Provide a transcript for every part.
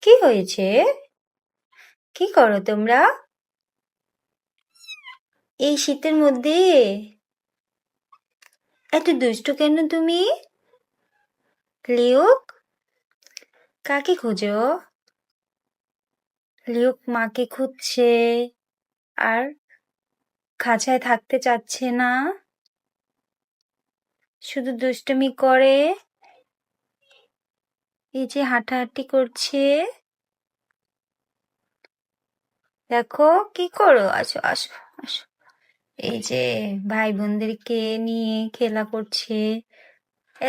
কি হয়েছে? কি করো তোমরা এই শীতের মধ্যে? এত দুষ্টু কেন তুমি? লিওক, কাকে খোঁজো? লিওক মাকে খুঁজছে আর খাঁচায় থাকতে চাচ্ছে না, শুধু দুষ্টুমি করে। এই যে হাঁটাহাঁটি করছে, দেখো কি করো। আসো আসো আসো। এই যে ভাই বোনদেরকে নিয়ে খেলা করছে।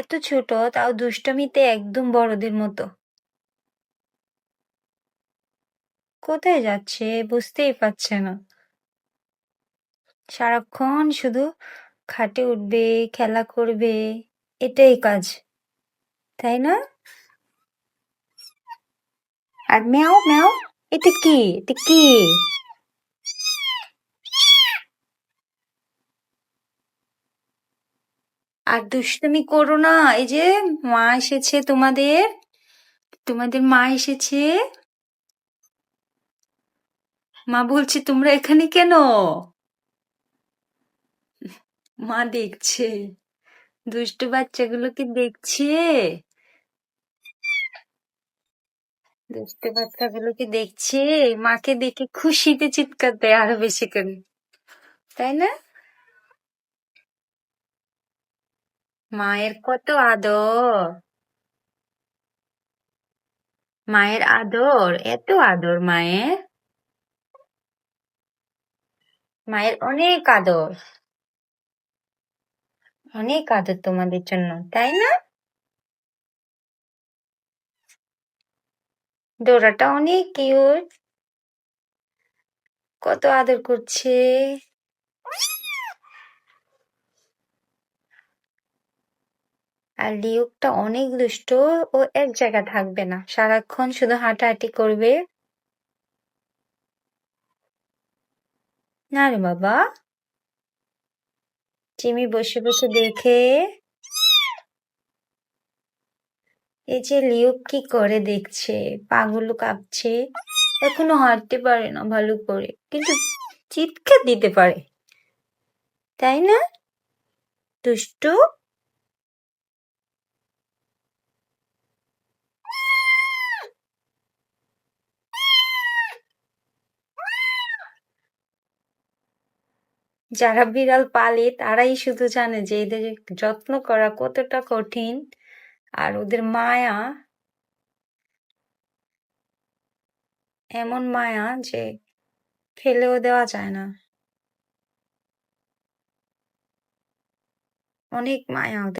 এত ছোট তাও দুষ্টমিতে একদম বড়দের মতো। কোথায় যাচ্ছে বুঝতেই পারছে না। সারাক্ষণ শুধু খাটে উঠবে, খেলা করবে, এটাই কাজ, তাই না? আর ম্যাও ম্যাও, এটা কি? এটা কি? আর দুষ্টুমি করো না। এই যে মা এসেছে তোমাদের, তোমাদের মা এসেছে। মা বলছে তোমরা এখানে কেন? মা দেখছে, দুষ্টু বাচ্চাগুলোকে দেখছে। দুষ্টু বাচ্চাগুলোকে দেখছে, মাকে দেখে খুশিতে চিৎকার দেয় আরো বেশি করে, তাই না? মায়ের কত আদর, মায়ের আদর, এত আদর মায়ের। মায়ের অনেক আদর, অনেক আদর তোমাদের জন্য, তাই না? ডোরাটা অনেক কিউট, কত আদর করছে। আর লিওকটা অনেক দুষ্ট, ও এক জায়গায় থাকবে না, সারাক্ষণ শুধু হাঁটাহাঁটি করবে। না রে বাবা, চিমি বসে বসে দেখে। এই যে লিওক কি করে দেখছে, পাগুলো কাঁপছে, এখনো হাঁটতে পারে না ভালো করে, কিন্তু চিৎকার দিতে পারে, তাই না? দুষ্টু। যারা বিড়াল পালে তারাই শুধু জানে যে এদের যত্ন করা কতটা কঠিন, আর ওদের মায়া, এমন মায়া যে ফেলেও দেওয়া যায় না, অনেক মায়া ওদের।